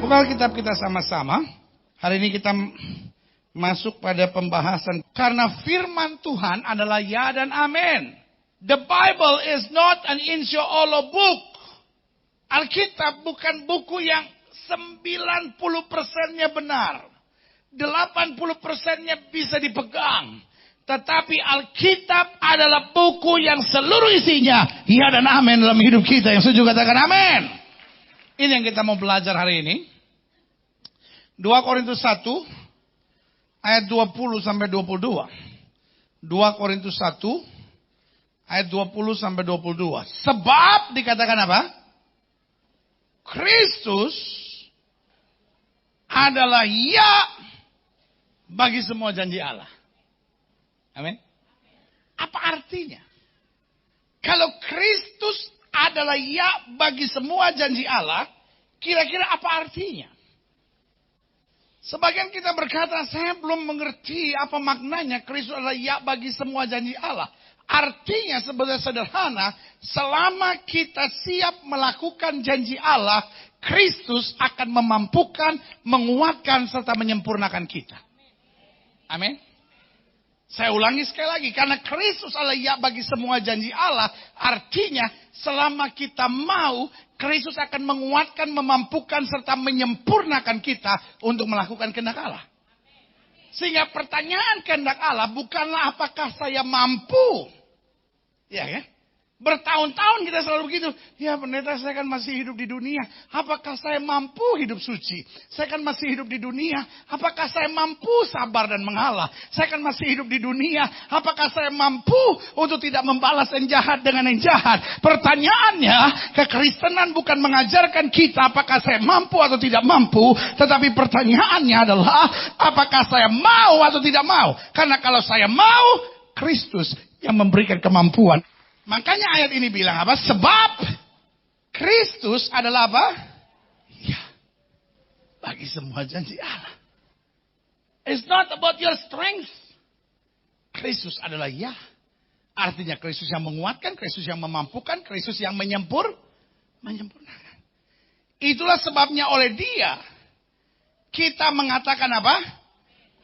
Buka kitab kita sama-sama. Hari ini kita masuk pada pembahasan. Karena firman Tuhan adalah ya dan amin. The Bible is not an insya-Allah book. Alkitab bukan buku yang 90%-nya benar. 80%-nya bisa dipegang. Tetapi Alkitab adalah buku yang seluruh isinya ya dan amin dalam hidup kita. Yang setuju katakan amin. Ini yang kita mau belajar hari ini. 2 Korintus 1 ayat 20 sampai 22. 2 Korintus 1 ayat 20 sampai 22. Sebab dikatakan apa? Kristus adalah ya bagi semua janji Allah. Amin. Apa artinya? Kalau Kristus adalah ya bagi semua janji Allah, kira-kira apa artinya? Sebagian kita berkata, saya belum mengerti apa maknanya Kristus adalah ya bagi semua janji Allah. Artinya sebenarnya sederhana, selama kita siap melakukan janji Allah, Kristus akan memampukan, menguatkan, serta menyempurnakan kita. Amin. Saya ulangi sekali lagi, karena Kristus adalah ya bagi semua janji Allah, artinya selama kita mau, Kristus akan menguatkan, memampukan, serta menyempurnakan kita untuk melakukan kehendak Allah. Sehingga pertanyaan kehendak Allah bukanlah apakah saya mampu. Ya kan? Bertahun-tahun kita selalu begitu. Ya pendeta, saya kan masih hidup di dunia. Apakah saya mampu hidup suci? Saya kan masih hidup di dunia. Apakah saya mampu sabar dan mengalah? Saya kan masih hidup di dunia. Apakah saya mampu untuk tidak membalas yang jahat dengan yang jahat? Pertanyaannya, kekristenan bukan mengajarkan kita apakah saya mampu atau tidak mampu. Tetapi pertanyaannya adalah, apakah saya mau atau tidak mau? Karena kalau saya mau, Kristus yang memberikan kemampuan. Makanya ayat ini bilang apa? Sebab Kristus adalah apa? Ya, bagi semua janji Allah. It's not about your strength. Kristus adalah ya. Artinya Kristus yang menguatkan, Kristus yang memampukan, Kristus yang menyempurnakan. Itulah sebabnya oleh Dia kita mengatakan apa?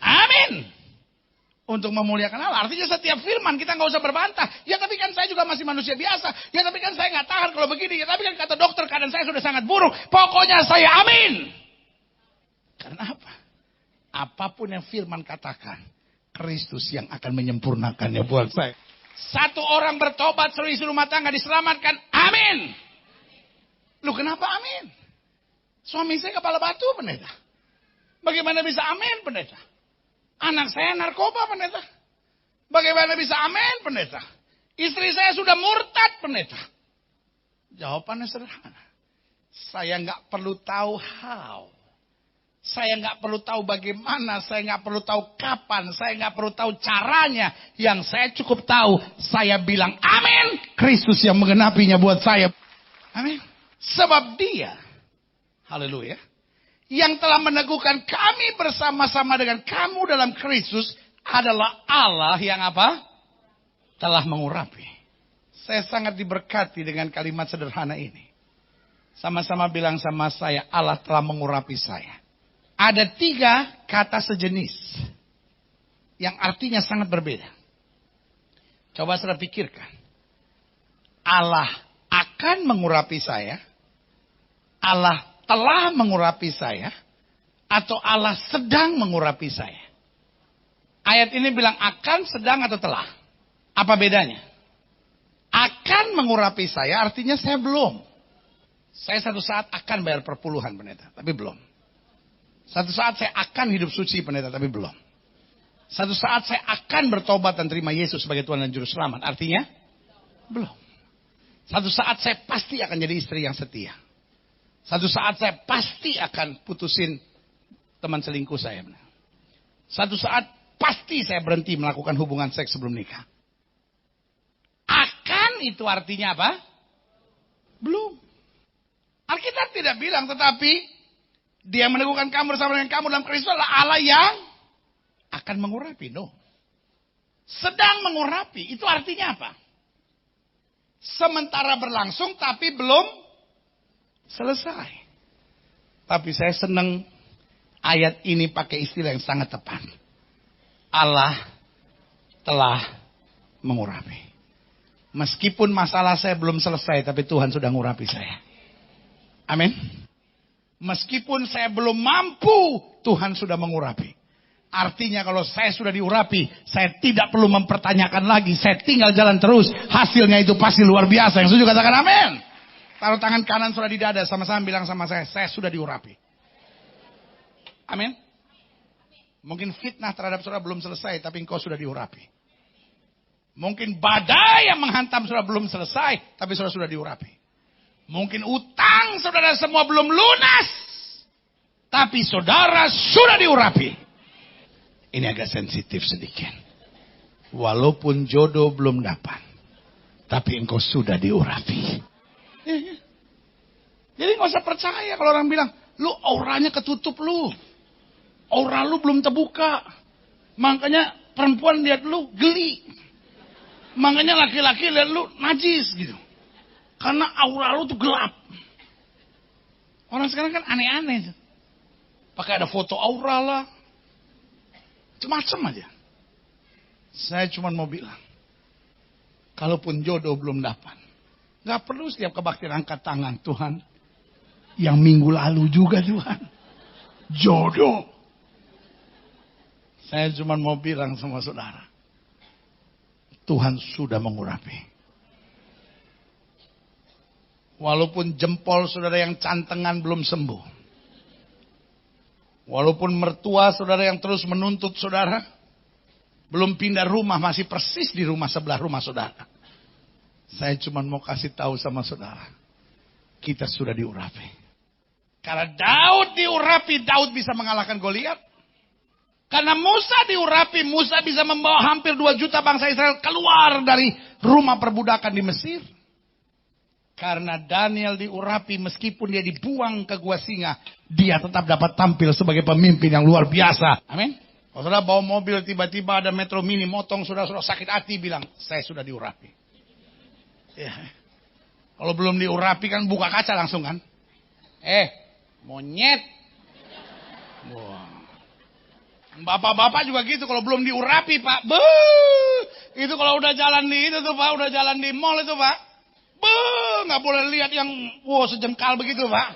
Amin. Untuk memuliakan Allah. Artinya setiap firman kita nggak usah berbantah. Ya tapi kan saya juga masih manusia biasa. Ya tapi kan saya nggak tahan kalau begini. Ya tapi kan kata dokter keadaan saya sudah sangat buruk. Pokoknya saya amin. Karena apa? Apapun yang firman katakan, Kristus yang akan menyempurnakannya buat saya. Satu orang bertobat, seluruh rumah tangga diselamatkan. Amin. Lu kenapa amin? Suami saya kepala batu, pendeta. Bagaimana bisa amin, pendeta? Anak saya narkoba, pendeta. Bagaimana bisa amin, pendeta? Istri saya sudah murtad, pendeta. Jawabannya sederhana. Saya nggak perlu tahu how. Saya nggak perlu tahu bagaimana. Saya nggak perlu tahu kapan. Saya nggak perlu tahu caranya. Yang saya cukup tahu, saya bilang amin. Kristus yang menggenapinya buat saya. Amin. Sebab Dia, haleluya, yang telah meneguhkan kami bersama-sama dengan kamu dalam Kristus adalah Allah yang apa? Telah mengurapi. Saya sangat diberkati dengan kalimat sederhana ini. Sama-sama bilang sama saya, Allah telah mengurapi saya. Ada 3 kata sejenis yang artinya sangat berbeda. Coba saudara pikirkan. Allah akan mengurapi saya. Allah telah mengurapi saya, atau Allah sedang mengurapi saya. Ayat ini bilang akan, sedang, atau telah. Apa bedanya? Akan mengurapi saya artinya saya belum. Saya satu saat akan bayar perpuluhan, pendeta, tapi belum. Satu saat saya akan hidup suci, pendeta, tapi belum. Satu saat saya akan bertobat dan terima Yesus sebagai Tuhan dan Juru Selamat, artinya belum. Satu saat saya pasti akan jadi istri yang setia. Satu saat saya pasti akan putusin teman selingkuh saya. Satu saat pasti saya berhenti melakukan hubungan seks sebelum nikah. Akan itu artinya apa? Belum. Alkitab tidak bilang, tetapi Dia meneguhkan kamu bersama dengan kamu dalam Kristus adalah Allah yang akan mengurapi. No. Sedang mengurapi. Itu artinya apa? Sementara berlangsung tapi belum selesai. Tapi saya senang ayat ini pakai istilah yang sangat tepat. Allah telah mengurapi. Meskipun masalah saya belum selesai, tapi Tuhan sudah ngurapi saya. Amin. Meskipun saya belum mampu, Tuhan sudah mengurapi. Artinya kalau saya sudah diurapi, saya tidak perlu mempertanyakan lagi. Saya tinggal jalan terus. Hasilnya itu pasti luar biasa. Yang setuju katakan amin. Taruh tangan kanan sudah di dada, sama-sama bilang sama saya sudah diurapi. Amin. Mungkin fitnah terhadap saudara belum selesai, tapi engkau sudah diurapi. Mungkin badai yang menghantam saudara belum selesai, tapi saudara sudah diurapi. Mungkin utang saudara semua belum lunas, tapi saudara sudah diurapi. Ini agak sensitif sedikit. Walaupun jodoh belum dapat, tapi engkau sudah diurapi. Jadi nggak usah percaya kalau orang bilang, lu auranya ketutup lu. Aura lu belum terbuka. Makanya perempuan lihat lu geli. Makanya laki-laki lihat lu najis gitu. Karena aura lu tuh gelap. Orang sekarang kan aneh-aneh. Pakai ada foto aura lah. Macam-macam aja. Saya cuma mau bilang. Kalaupun jodoh belum dapat. Gak perlu setiap kebaktian angkat tangan. Tuhan. Yang minggu lalu juga Tuhan. Jodoh. Saya cuma mau bilang sama saudara. Tuhan sudah mengurapi. Walaupun jempol saudara yang cantengan belum sembuh. Walaupun mertua saudara yang terus menuntut saudara. Belum pindah rumah, masih persis di rumah sebelah rumah saudara. Saya cuma mau kasih tahu sama saudara. Kita sudah diurapi. Karena Daud diurapi, Daud bisa mengalahkan Goliat. Karena Musa diurapi, Musa bisa membawa hampir 2 juta bangsa Israel keluar dari rumah perbudakan di Mesir. Karena Daniel diurapi, meskipun dia dibuang ke gua singa, dia tetap dapat tampil sebagai pemimpin yang luar biasa. Amin. Kalau saudara bawa mobil, tiba-tiba ada Metro Mini motong, saudara sakit hati bilang, saya sudah diurapi. Ya. Kalau belum diurapi kan buka kaca langsung kan. Monyet. Wah. Bapak-bapak juga gitu, kalau belum diurapi Pak. Itu kalau udah jalan di itu tuh Pak, udah jalan di mall itu Pak. Nggak boleh lihat yang sejengkal begitu Pak.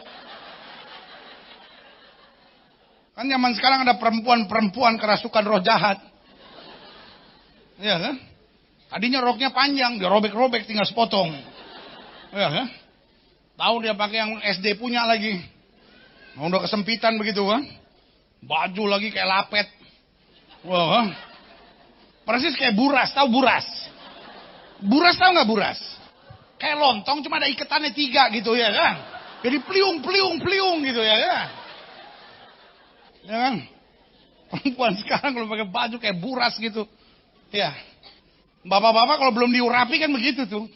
Kan zaman sekarang ada perempuan-perempuan kerasukan roh jahat. Iya kan? Tadinya roknya panjang, dia robek-robek tinggal sepotong. Iya kan? Tahu dia pakai yang SD punya lagi. Udah kesempitan begitu kan? Baju lagi kayak lapet. Wah, persis kayak buras. Tahu buras? Buras tahu nggak buras? Kayak lontong cuma ada ikatannya 3 gitu ya kan? Jadi peliung gitu ya kan? Ya kan? Perempuan sekarang kalau pakai baju kayak buras gitu. Ya. Bapak-bapak kalau belum diurapi kan begitu tuh.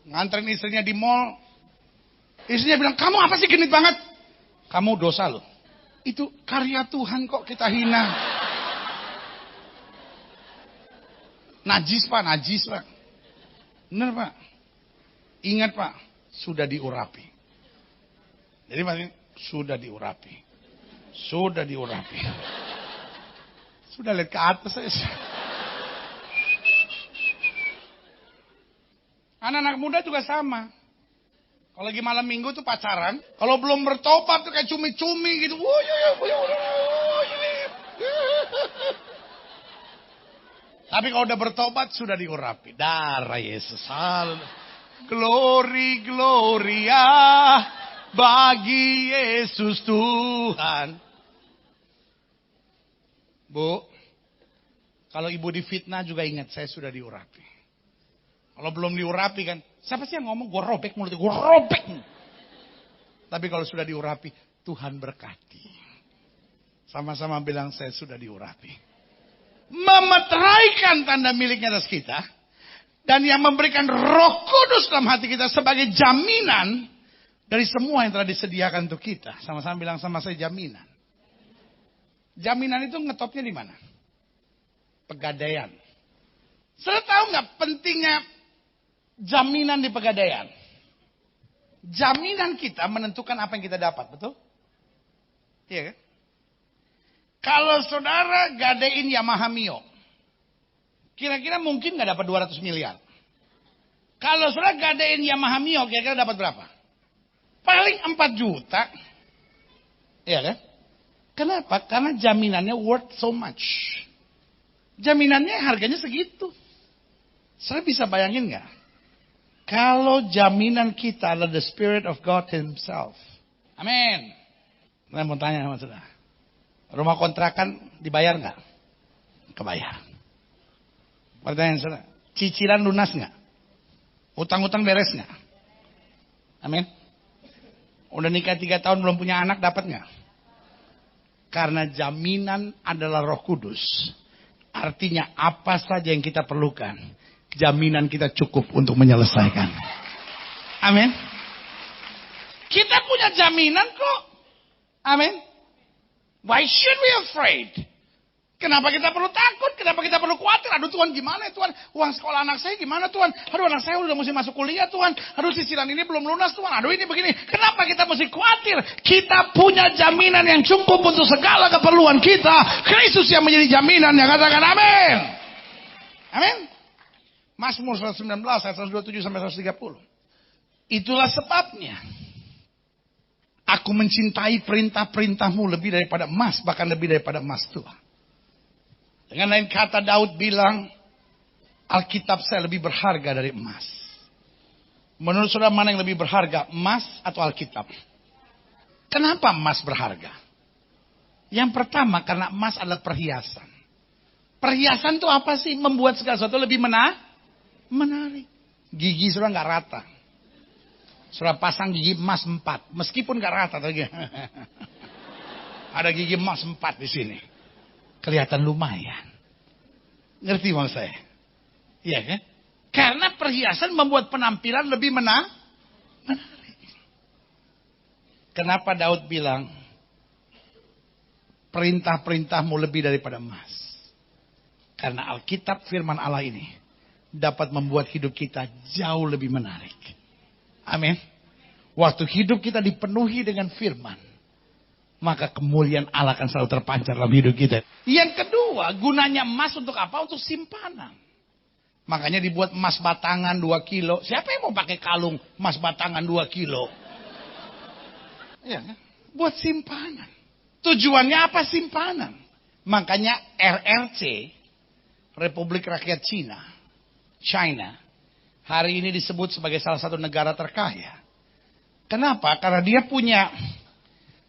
Nganterin istrinya di mall. Istrinya bilang, kamu apa sih genit banget? Kamu dosa loh. Itu karya Tuhan kok kita hina. Najis Pak, najis Pak. Benar Pak. Ingat Pak, sudah diurapi. Jadi maksudnya sudah diurapi. Sudah diurapi. Sudah lihat ke atas saya. Anak-anak muda juga sama. Kalau lagi malam minggu tuh pacaran, kalau belum bertobat tuh kayak cumi-cumi gitu. Tapi kalau udah bertobat sudah diurapi. Darah Yesus. Gloria bagi Yesus Tuhan. Bu, kalau ibu difitnah juga ingat saya sudah diurapi. Kalau belum diurapi kan, siapa sih yang ngomong gue robek mulutnya, gue robek. Tapi kalau sudah diurapi, Tuhan berkati. Sama-sama bilang saya sudah diurapi. Memeteraikan tanda miliknya atas kita. Dan yang memberikan Roh Kudus dalam hati kita sebagai jaminan dari semua yang telah disediakan untuk kita. Sama-sama bilang sama saya jaminan. Jaminan itu ngetopnya di mana? Pegadaian. Saudara tahu nggak pentingnya jaminan di pegadaian? Jaminan kita menentukan apa yang kita dapat, betul? Iya kan? Kalau saudara gadein Yamaha Mio, kira-kira mungkin nggak dapat 200 miliar. Kalau saudara gadein Yamaha Mio, kira-kira dapat berapa? Paling 4 juta. Iya kan? Kenapa? Karena jaminannya worth so much. Jaminannya harganya segitu. Saya bisa bayangin nggak? Kalau jaminan kita adalah the Spirit of God Himself. Amin. Saya mau tanya sama saudara. Rumah kontrakan dibayar nggak? Kebayar. Pertanyaan saudara. Cicilan lunas nggak? Utang-utang beres nggak? Amin. Udah nikah 3 tahun belum punya anak, dapat nggak? Karena jaminan adalah Roh Kudus. Artinya apa saja yang kita perlukan, jaminan kita cukup untuk menyelesaikan. Amin. Kita punya jaminan kok. Amin. Why should we afraid? Kenapa kita perlu takut? Kenapa kita perlu khawatir? Aduh Tuhan, gimana ya Tuhan? Uang sekolah anak saya gimana Tuhan? Aduh anak saya udah mesti masuk kuliah Tuhan. Aduh cicilan ini belum lunas Tuhan. Aduh ini begini. Kenapa kita mesti khawatir? Kita punya jaminan yang cukup untuk segala keperluan kita. Kristus yang menjadi jaminan. Yang katakan amin. Amin. Mazmur 119 ayat 127 sampai 130. Itulah sebabnya aku mencintai perintah-perintahmu lebih daripada emas, bahkan lebih daripada emas tua. Dengan lain kata Daud bilang, Alkitab saya lebih berharga dari emas. Menurut saudara mana yang lebih berharga, emas atau Alkitab? Kenapa emas berharga? Yang pertama karena emas adalah perhiasan. Perhiasan itu apa sih? Membuat segala sesuatu lebih menarik. Gigi saudara nggak rata. Saudara pasang gigi emas 4, meskipun nggak rata lagi. Ada gigi emas 4 di sini. Kelihatan lumayan. Ngerti maksud saya? Iya kan? Karena perhiasan membuat penampilan lebih menarik. Kenapa Daud bilang perintah-perintahmu lebih daripada emas? Karena Alkitab firman Allah ini dapat membuat hidup kita jauh lebih menarik. Amin. Waktu hidup kita dipenuhi dengan firman, maka kemuliaan Allah akan selalu terpancar dalam hidup kita. Yang kedua, gunanya emas untuk apa? Untuk simpanan. Makanya dibuat emas batangan 2 kilo. Siapa yang mau pakai kalung emas batangan 2 kilo? Ya, buat simpanan. Tujuannya apa simpanan? Makanya RRC, Republik Rakyat China, hari ini disebut sebagai salah satu negara terkaya. Kenapa? Karena dia punya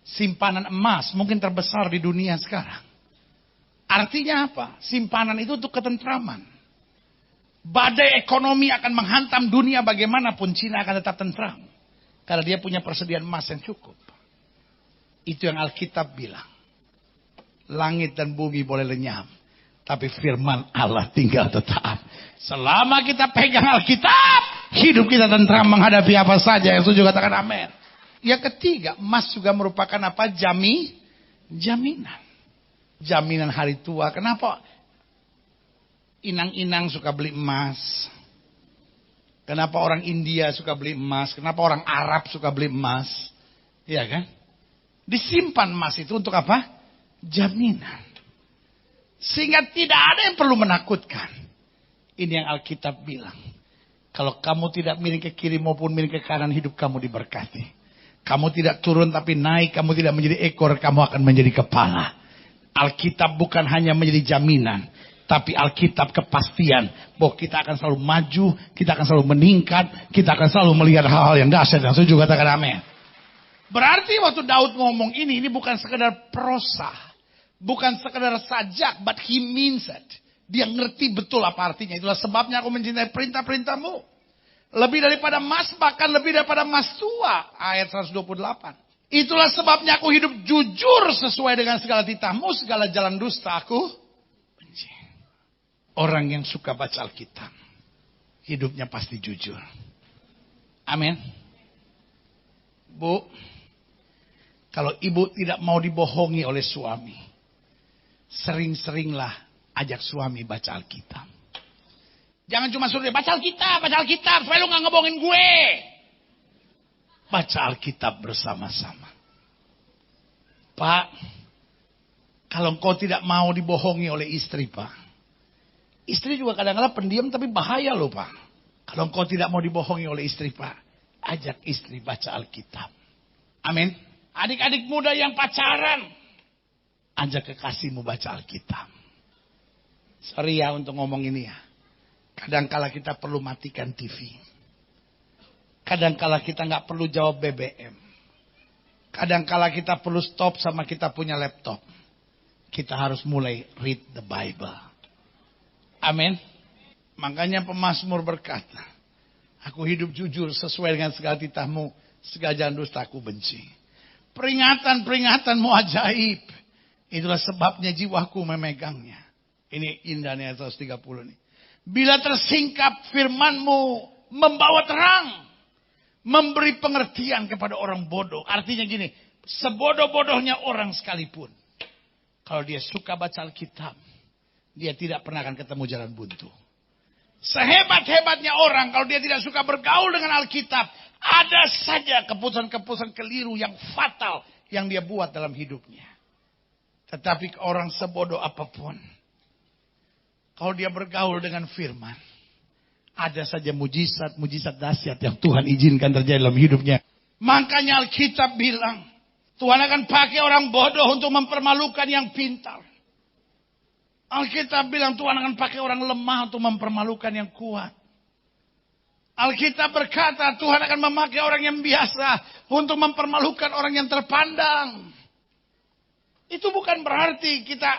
simpanan emas mungkin terbesar di dunia sekarang. Artinya apa? Simpanan itu untuk ketentraman. Badai ekonomi akan menghantam dunia bagaimanapun, Cina akan tetap tentram. Karena dia punya persediaan emas yang cukup. Itu yang Alkitab bilang. Langit dan bumi boleh lenyap, tapi firman Allah tinggal tetap. Selama kita pegang Alkitab, hidup kita tentram menghadapi apa saja. Yang setuju katakan amin. Yang ketiga, emas juga merupakan apa? Jaminan. Jaminan hari tua. Kenapa inang-inang suka beli emas? Kenapa orang India suka beli emas? Kenapa orang Arab suka beli emas? Iya kan? Disimpan emas itu untuk apa? Jaminan. Sehingga tidak ada yang perlu menakutkan. Ini yang Alkitab bilang. Kalau kamu tidak miring ke kiri maupun miring ke kanan, hidup kamu diberkati. Kamu tidak turun tapi naik, kamu tidak menjadi ekor, kamu akan menjadi kepala. Alkitab bukan hanya menjadi jaminan, tapi Alkitab kepastian bahwa kita akan selalu maju, kita akan selalu meningkat, kita akan selalu melihat hal-hal yang dahsyat. Yang setuju katakan amin. Berarti waktu Daud ngomong ini bukan sekedar prosa, bukan sekedar sajak, but he means it. Dia ngerti betul apa artinya. Itulah sebabnya aku mencintai perintah-perintahmu. Lebih daripada emas, bahkan lebih daripada emas tua. Ayat 128. Itulah sebabnya aku hidup jujur sesuai dengan segala titahmu, segala jalan dusta aku benci. Orang yang suka baca Alkitab, hidupnya pasti jujur. Amin. Bu, kalau ibu tidak mau dibohongi oleh suami, sering-seringlah ajak suami baca Alkitab. Jangan cuma suruh dia baca Alkitab, supaya lu gak ngebohongin gue. Baca Alkitab bersama-sama. Pak, kalau engkau tidak mau dibohongi oleh istri, Pak. Istri juga kadang-kadang pendiam tapi bahaya loh, Pak. Kalau engkau tidak mau dibohongi oleh istri, Pak, ajak istri baca Alkitab. Amin. Adik-adik muda yang pacaran, ajak kekasihmu baca Alkitab. Sorry ya untuk ngomong ini ya. Kadangkala kita perlu matikan TV. Kadangkala kita nggak perlu jawab BBM. Kadangkala kita perlu stop sama kita punya laptop. Kita harus mulai read the Bible. Amin. Makanya pemazmur berkata, aku hidup jujur sesuai dengan segala titahmu, segala jalan dusta aku benci. Peringatan-peringatanmu ajaib. Itulah sebabnya jiwaku memegangnya. Ini indahnya ayat 130 nih. Bila tersingkap firmanmu membawa terang. Memberi pengertian kepada orang bodoh. Artinya gini, sebodoh-bodohnya orang sekalipun. Kalau dia suka baca Alkitab, dia tidak pernah akan ketemu jalan buntu. Sehebat-hebatnya orang, kalau dia tidak suka bergaul dengan Alkitab, ada saja keputusan-keputusan keliru yang fatal yang dia buat dalam hidupnya. Tetapi orang sebodoh apapun, kalau dia bergaul dengan firman, ada saja mujizat dahsyat yang Tuhan izinkan terjadi dalam hidupnya. Makanya Alkitab bilang, Tuhan akan pakai orang bodoh untuk mempermalukan yang pintar. Alkitab bilang Tuhan akan pakai orang lemah untuk mempermalukan yang kuat. Alkitab berkata Tuhan akan memakai orang yang biasa untuk mempermalukan orang yang terpandang. Itu bukan berarti kita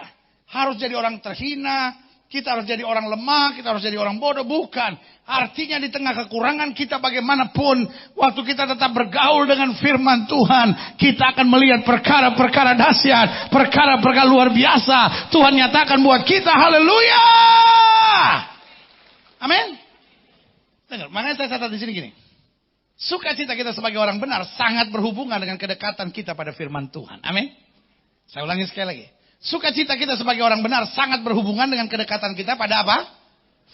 harus jadi orang terhina, kita harus jadi orang lemah, kita harus jadi orang bodoh. Bukan. Artinya di tengah kekurangan kita bagaimanapun, waktu kita tetap bergaul dengan firman Tuhan, kita akan melihat perkara-perkara dahsyat, perkara-perkara luar biasa. Tuhan nyatakan buat kita. Haleluya. Amin. Dengar, makanya saya catat di sini gini. Sukacita kita sebagai orang benar sangat berhubungan dengan kedekatan kita pada firman Tuhan. Amin. Saya ulangi sekali lagi. Sukacita kita sebagai orang benar sangat berhubungan dengan kedekatan kita pada apa?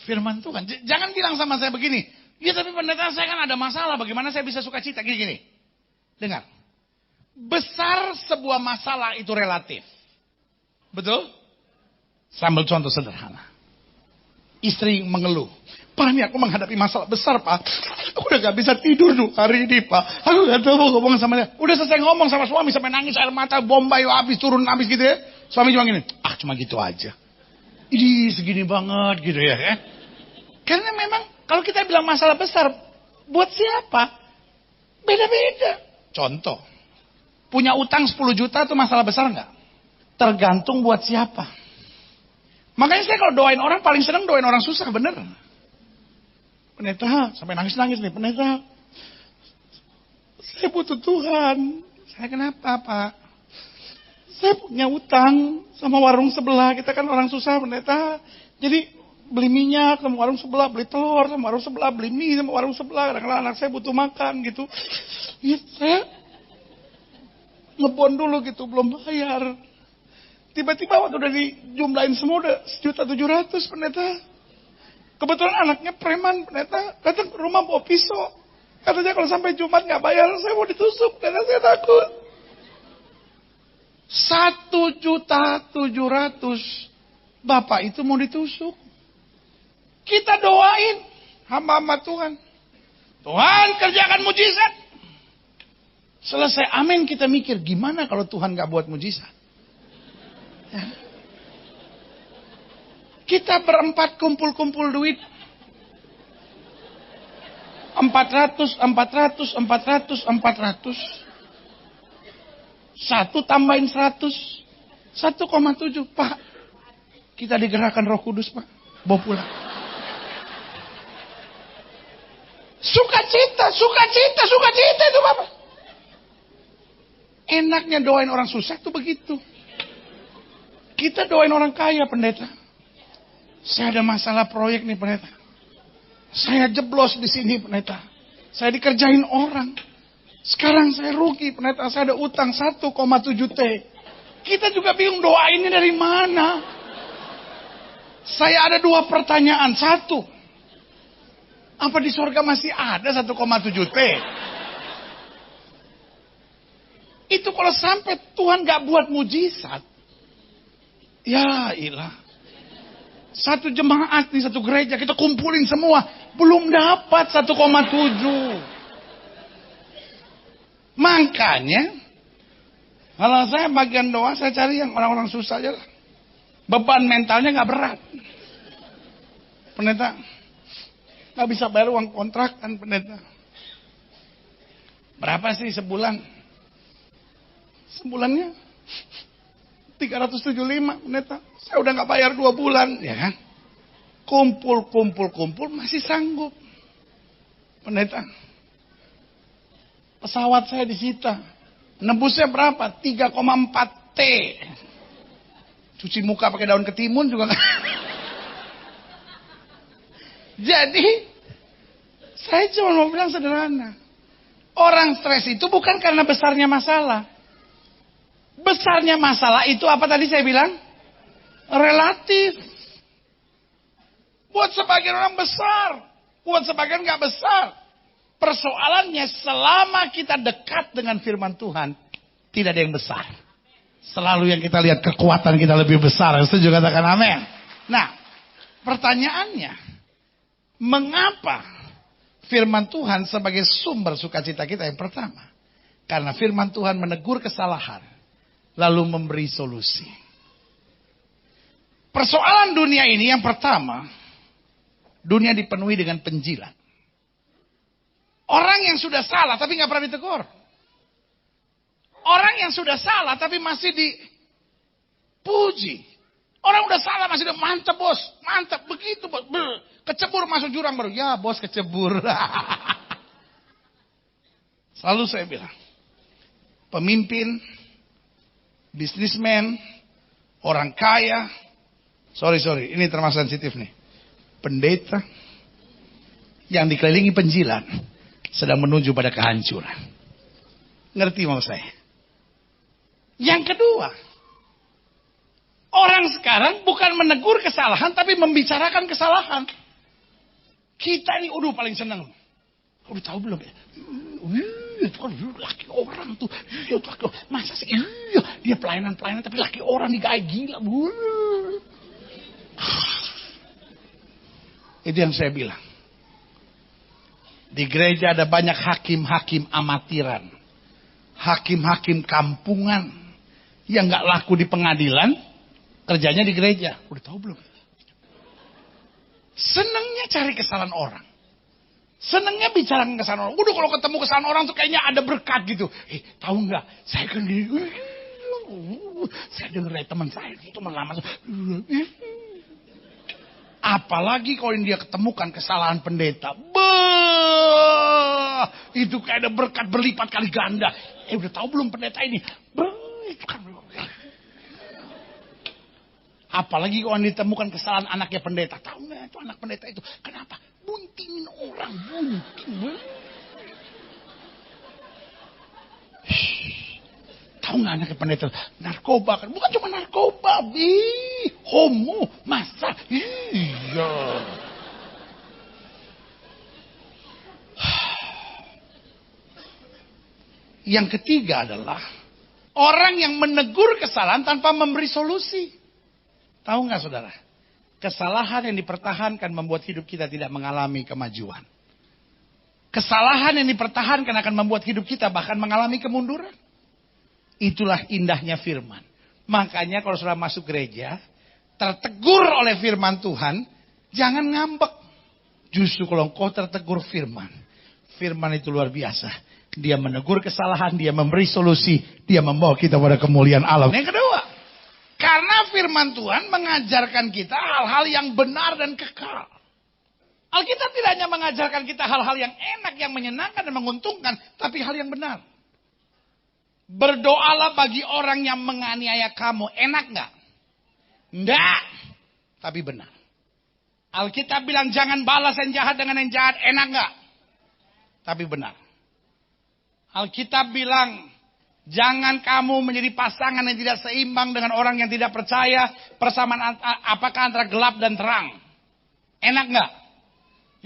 Firman Tuhan. Jangan bilang sama saya begini. Ya tapi pendeta saya kan ada masalah. Bagaimana saya bisa sukacita? Gini. Dengar. Besar sebuah masalah itu relatif. Betul? Sambil contoh sederhana. Istri mengeluh. Pak, ini aku menghadapi masalah besar, Pak. Aku udah gak bisa tidur hari ini, Pak. Aku gak tahu mau ngomong sama dia. Udah selesai ngomong sama suami sampai nangis air mata, bombay habis turun habis gitu ya. Suami cuma gini, cuma gitu aja. Ini segini banget gitu ya. Karena memang kalau kita bilang masalah besar, buat siapa? Beda-beda. Contoh, punya utang 10 juta itu masalah besar nggak? Tergantung buat siapa. Makanya saya kalau doain orang paling senang doain orang susah, bener. Pendeta, sampai nangis-nangis nih, pendeta. Saya butuh Tuhan. Saya kenapa, Pak? Saya punya utang sama warung sebelah. Kita kan orang susah, pendeta. Jadi beli minyak sama warung sebelah, beli telur sama warung sebelah, beli mie sama warung sebelah. Kadang-kadang anak saya butuh makan gitu. Ya, saya ngebon dulu gitu, belum bayar. Tiba-tiba waktu udah dijumlahin semua udah 1.700.000 pendeta. Kebetulan anaknya preman, pendeta. Datang ke rumah bawa pisau. Katanya kalau sampai Jumat nggak bayar, saya mau ditusuk. Pendeta, saya takut. 1.700.000 Bapak itu mau ditusuk. Kita doain hamba-hamba Tuhan. Tuhan kerjakan mujizat. Selesai amin kita mikir, gimana kalau Tuhan gak buat mujizat? Ya. Kita berempat kumpul-kumpul duit. 400. 1 tambahin 100. 1,7. Pak, kita digerakkan Roh Kudus, Pak. Bawa pulang. Sukacita itu, Bapak. Enaknya doain orang susah tuh begitu. Kita doain orang kaya, pendeta. Saya ada masalah proyek nih, pendeta. Saya jeblos di sini, pendeta. Saya dikerjain orang. Sekarang saya rugi, pendeta. Saya ada utang 1,7 T. Kita juga bingung doainnya dari mana. Saya ada 2 pertanyaan. 1. Apa di surga masih ada 1,7 T? Itu itu kalau sampai Tuhan gak buat mujizat, ya ilah. Satu jemaat nih, satu gereja, kita kumpulin semua. Belum dapat 1,7. Makanya, kalau saya bagian doa, saya cari yang orang-orang susah aja lah. Beban mentalnya gak berat. Pendeta, gak bisa bayar uang kontrakan, pendeta. Berapa sih sebulan? Sebulannya 375, pendeta. Saya udah gak bayar 2 bulan, ya kan? Kumpul masih sanggup. Pendeta, pesawat saya disita. Nebusnya berapa? 3,4 T. Cuci muka pakai daun ketimun juga gak. Jadi, saya cuma mau bilang sederhana. Orang stres itu bukan karena besarnya masalah. Besarnya masalah itu apa tadi saya bilang? Relatif. Buat sebagian orang besar. Buat sebagian gak besar. Persoalannya selama kita dekat dengan firman Tuhan, tidak ada yang besar. Selalu yang kita lihat kekuatan kita lebih besar. Setuju katakan amin. Nah, pertanyaannya, mengapa firman Tuhan sebagai sumber sukacita kita? Yang pertama, karena firman Tuhan menegur kesalahan, lalu memberi solusi. Persoalan dunia ini yang pertama, dunia dipenuhi dengan penjilat. Orang yang sudah salah tapi gak pernah ditegur. Orang yang sudah salah tapi masih dipuji. Orang udah salah masih mantap bos, mantap begitu bos. Kecebur masuk jurang baru, ya bos kecebur. Selalu saya bilang, pemimpin, bisnismen, orang kaya, sorry, ini termasuk sensitif nih. Pendeta yang dikelilingi penjilat sedang menuju pada kehancuran. Ngerti mau saya? Yang kedua, orang sekarang bukan menegur kesalahan tapi membicarakan kesalahan. Kita ini paling senang. Udah tahu belum ya? Itu kan laki orang tuh. Masa sih? Dia pelayanan tapi laki orang digaji gila. Itu yang saya bilang. Di gereja ada banyak hakim-hakim amatiran. Hakim-hakim kampungan. Yang gak laku di pengadilan. Kerjanya di gereja. Udah tahu belum? Senangnya cari kesalahan orang. Senangnya bicara kesalahan orang. Udah kalau ketemu kesalahan orang tuh kayaknya ada berkat gitu. Tahu nggak? Saya kan saya dengar dari teman saya, teman lama. Apalagi kalau dia ketemukan kesalahan pendeta. Itu kayak ada berkat berlipat kali ganda. Udah tahu belum pendeta ini? Itu kan. Apalagi kalau ditemukan kesalahan anaknya pendeta. Tahu nggak itu anak pendeta itu? Kenapa? Buntingin orang, bunting. Tahu nggak anaknya pendeta? Narkoba kan? Bukan cuma narkoba, homo, masa. Iya. Yang ketiga adalah orang yang menegur kesalahan tanpa memberi solusi. Tahu nggak saudara? Kesalahan yang dipertahankan membuat hidup kita tidak mengalami kemajuan. Kesalahan yang dipertahankan akan membuat hidup kita bahkan mengalami kemunduran. Itulah indahnya firman. Makanya kalau sudah masuk gereja, tertegur oleh firman Tuhan, jangan ngambek. Justru kalau engkau tertegur firman, firman itu luar biasa. Dia menegur kesalahan, dia memberi solusi, dia membawa kita pada kemuliaan Allah. Yang kedua, karena firman Tuhan mengajarkan kita hal-hal yang benar dan kekal. Alkitab tidak hanya mengajarkan kita hal-hal yang enak, yang menyenangkan dan menguntungkan, tapi hal yang benar. Berdoalah bagi orang yang menganiaya kamu. Enak nggak? Enggak. Tapi benar. Alkitab bilang jangan balas yang jahat dengan yang jahat. Enak nggak? Tapi benar. Alkitab bilang jangan kamu menjadi pasangan yang tidak seimbang dengan orang yang tidak percaya. Persamaan apakah antara gelap dan terang? Enak nggak?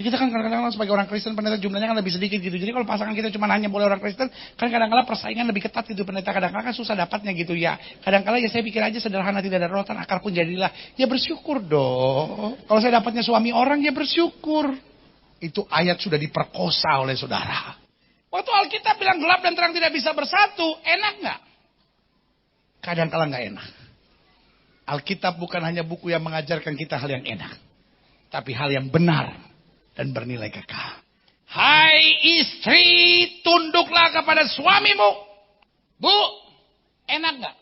Kita kan kadang-kadang sebagai orang Kristen pendeta jumlahnya kan lebih sedikit gitu. Jadi kalau pasangan kita cuma hanya boleh orang Kristen, kan kadang-kadang persaingan lebih ketat gitu pendeta. Kadang-kadang kan susah dapatnya gitu ya. Kadang-kadang ya saya pikir aja sederhana, tidak ada rotan, akar pun jadilah. Ya bersyukur dong. Kalau saya dapatnya suami orang ya bersyukur. Itu ayat sudah diperkosa oleh saudara. Waktu Alkitab bilang gelap dan terang tidak bisa bersatu, enak nggak? Kadang-kadang nggak enak. Alkitab bukan hanya buku yang mengajarkan kita hal yang enak, tapi hal yang benar dan bernilai kekal. Hai istri, tunduklah kepada suamimu. Bu, enak nggak?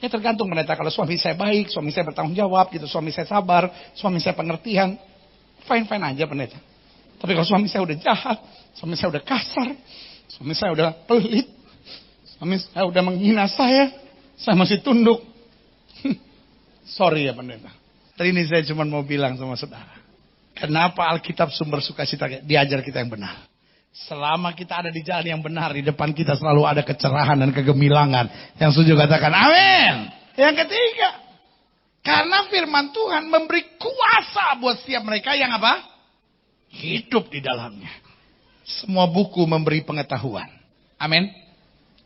Ya tergantung pendeta. Kalau suami saya baik, suami saya bertanggung jawab, gitu, suami saya sabar, suami saya pengertian, fine-fine aja pendeta. Tapi kalau suami saya udah jahat, suami saya udah kasar, suami saya udah pelit, suami saya udah menghina saya masih tunduk. Sorry ya pendeta. Hari ini saya cuma mau bilang sama saudara. Kenapa Alkitab sumber sukacita diajar kita yang benar? Selama kita ada di jalan yang benar, di depan kita selalu ada kecerahan dan kegemilangan. Yang setuju katakan amin. Yang ketiga, karena firman Tuhan memberi kuasa buat setiap mereka yang apa? Hidup di dalamnya. Semua buku memberi pengetahuan. Amin.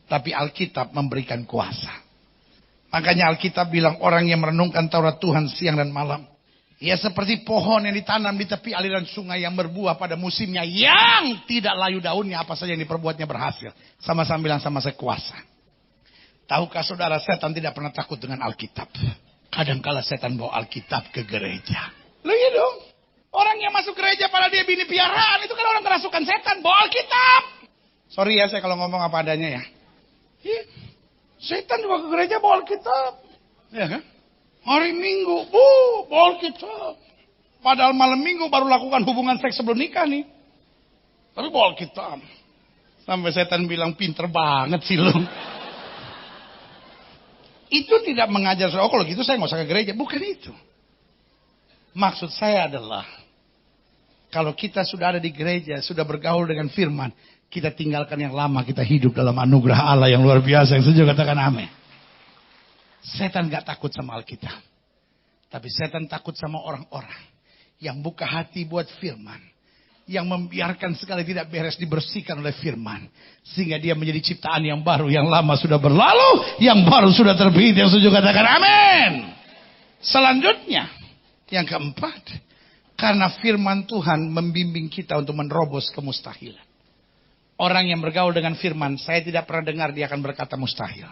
Tapi Alkitab memberikan kuasa. Makanya Alkitab bilang orang yang merenungkan Taurat Tuhan siang dan malam. Ya seperti pohon yang ditanam di tepi aliran sungai yang berbuah pada musimnya. Yang tidak layu daunnya, apa saja yang diperbuatnya berhasil. Sama-sama bilang sama saya kuasa. Tahukah saudara, setan tidak pernah takut dengan Alkitab. Kadang-kala setan bawa Alkitab ke gereja. Loh iya dong. Orang yang masuk gereja pada dia bini piaraan, itu kan orang kerasukan setan. Bawa Alkitab. Sorry ya saya kalau ngomong apa adanya ya. Setan juga ke gereja bawa Alkitab. Ya kan? Hari Minggu, bawa Alkitab. Padahal malam Minggu baru lakukan hubungan seks sebelum nikah nih. Tapi bawa Alkitab. Sampai setan bilang pinter banget sih lu. Itu tidak mengajar saya, oh kalau gitu saya nggak usah ke gereja. Bukan itu. Maksud saya adalah, kalau kita sudah ada di gereja, sudah bergaul dengan firman, kita tinggalkan yang lama, kita hidup dalam anugerah Allah yang luar biasa. Yang setuju katakan amin. Setan gak takut sama Alkitab. Tapi setan takut sama orang-orang yang buka hati buat firman. Yang membiarkan sekali tidak beres dibersihkan oleh firman. Sehingga dia menjadi ciptaan yang baru. Yang lama sudah berlalu, yang baru sudah terbit. Yang setuju katakan amin. Selanjutnya, yang keempat. Karena firman Tuhan membimbing kita untuk menerobos kemustahilan. Orang yang bergaul dengan firman, saya tidak pernah dengar dia akan berkata mustahil.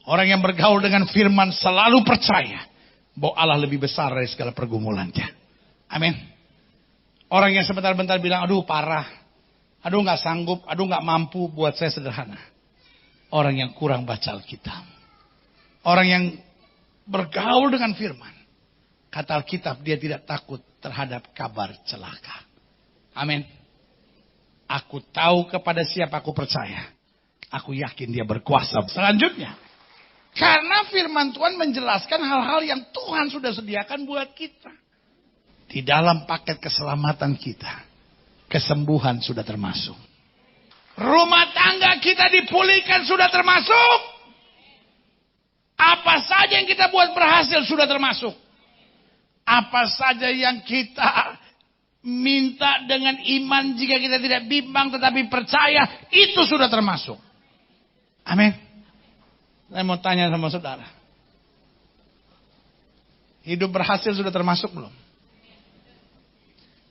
Orang yang bergaul dengan firman selalu percaya bahwa Allah lebih besar dari segala pergumulannya. Amin. Orang yang sebentar-bentar bilang, aduh parah, aduh gak sanggup, aduh gak mampu, buat saya sederhana. Orang yang kurang baca Alkitab. Orang yang bergaul dengan firman. Kata Alkitab, dia tidak takut terhadap kabar celaka. Amin. Aku tahu kepada siapa aku percaya. Aku yakin dia berkuasa. Selanjutnya. Karena firman Tuhan menjelaskan hal-hal yang Tuhan sudah sediakan buat kita. Di dalam paket keselamatan kita. Kesembuhan sudah termasuk. Rumah tangga kita dipulihkan sudah termasuk. Apa saja yang kita buat berhasil sudah termasuk. Apa saja yang kita minta dengan iman jika kita tidak bimbang tetapi percaya. Itu sudah termasuk. Amin. Saya mau tanya sama saudara. Hidup berhasil sudah termasuk belum?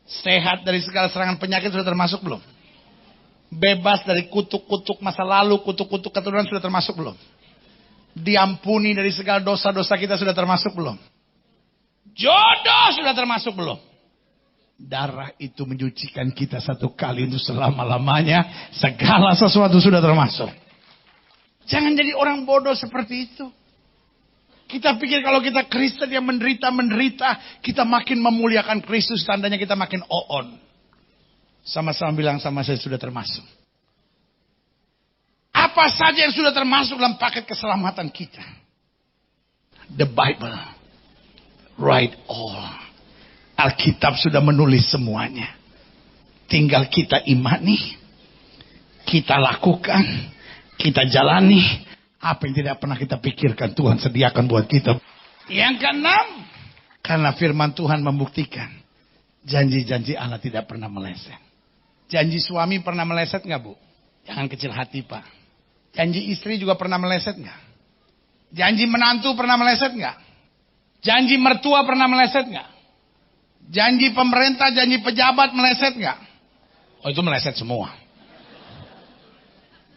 Sehat dari segala serangan penyakit sudah termasuk belum? Bebas dari kutuk-kutuk masa lalu, kutuk-kutuk keturunan sudah termasuk belum? Diampuni dari segala dosa-dosa kita sudah termasuk belum? Jodoh sudah termasuk belum? Darah itu menyucikan kita satu kali untuk selama-lamanya. Segala sesuatu sudah termasuk. Jangan jadi orang bodoh seperti itu. Kita pikir kalau kita Kristen yang menderita, kita makin memuliakan Kristus, tandanya kita makin on. Sama-sama bilang sama saya sudah termasuk. Apa saja yang sudah termasuk dalam paket keselamatan kita. The Bible. Write all. Alkitab sudah menulis semuanya. Tinggal kita imani. Kita lakukan. Kita jalani apa yang tidak pernah kita pikirkan Tuhan sediakan buat kita. Yang keenam, karena firman Tuhan membuktikan Janji-janji Allah tidak pernah meleset. Janji suami pernah meleset nggak, Bu? Jangan kecil hati, Pak. Janji istri juga pernah meleset nggak? Janji menantu pernah meleset nggak? Janji mertua pernah meleset nggak? Janji pemerintah, janji pejabat meleset nggak? Oh, itu meleset semua.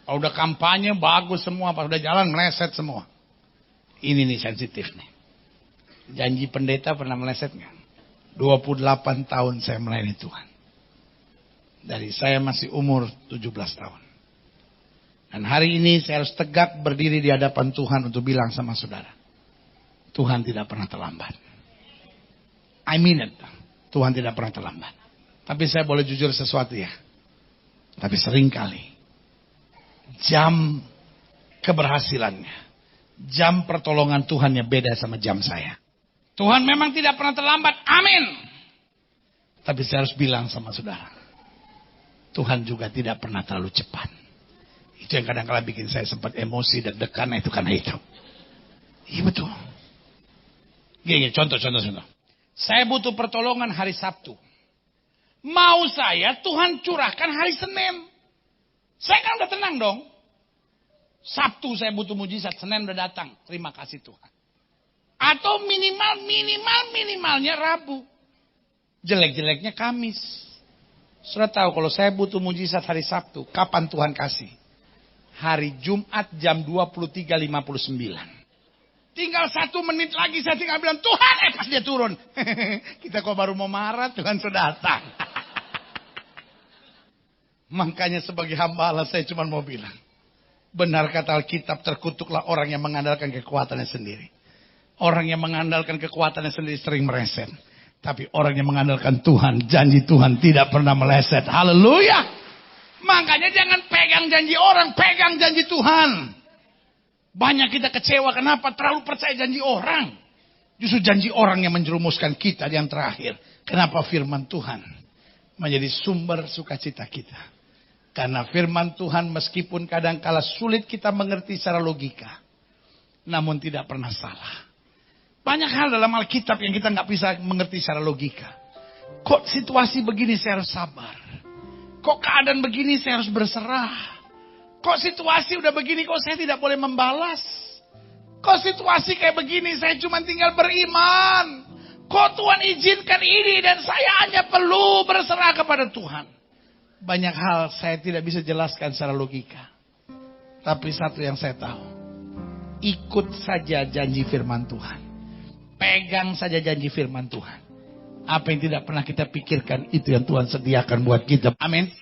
Kalau udah kampanye bagus semua, pas udah jalan meleset semua. Ini nih sensitif nih. Janji pendeta pernah meleset nggak? 28 tahun saya melayani Tuhan. Dari saya masih umur 17 tahun. Dan hari ini saya harus tegak berdiri di hadapan Tuhan untuk bilang sama saudara. Tuhan tidak pernah terlambat. I mean it. Tuhan tidak pernah terlambat. Tapi saya boleh jujur sesuatu ya. Tapi seringkali jam keberhasilannya, jam pertolongan Tuhannya beda sama jam saya. Tuhan memang tidak pernah terlambat. Amin. Tapi saya harus bilang sama saudara. Tuhan juga tidak pernah terlalu cepat. Itu yang kadang-kadang bikin saya sempat emosi dan deg-degan, itu karena itu. Iya betul. Gini, contoh. Saya butuh pertolongan hari Sabtu. Mau saya Tuhan curahkan hari Senin. Saya kan udah tenang dong. Sabtu saya butuh mujizat, Senin udah datang. Terima kasih Tuhan. Atau minimalnya Rabu. Jelek-jeleknya Kamis. Sudah tahu kalau saya butuh mujizat hari Sabtu, kapan Tuhan kasih? Hari Jumat jam 23.59. Tinggal 1 menit lagi saya tinggal bilang, Tuhan, pas dia turun. Kita kok baru mau marah, Tuhan sudah datang. Makanya sebagai hamba Allah saya cuma mau bilang, benar kata Alkitab, terkutuklah orang yang mengandalkan kekuatannya sendiri. Orang yang mengandalkan kekuatannya sendiri sering meleset. Tapi orang yang mengandalkan Tuhan, janji Tuhan tidak pernah meleset. Haleluya. Makanya jangan pegang janji orang, pegang janji Tuhan. Banyak kita kecewa, kenapa? Terlalu percaya janji orang. Justru janji orang yang menjerumuskan kita yang terakhir. Kenapa firman Tuhan menjadi sumber sukacita kita? Karena firman Tuhan meskipun kadang-kala sulit kita mengerti secara logika, namun tidak pernah salah. Banyak hal dalam Alkitab yang kita nggak bisa mengerti secara logika. Kok situasi begini saya harus sabar? Kok keadaan begini saya harus berserah? Kok situasi udah begini kok saya tidak boleh membalas? Kok situasi kayak begini saya cuma tinggal beriman? Kok Tuhan izinkan ini dan saya hanya perlu berserah kepada Tuhan? Banyak hal saya tidak bisa jelaskan secara logika. Tapi satu yang saya tahu, ikut saja janji firman Tuhan. Pegang saja janji firman Tuhan. Apa yang tidak pernah kita pikirkan, itu yang Tuhan sediakan buat kita. Amin.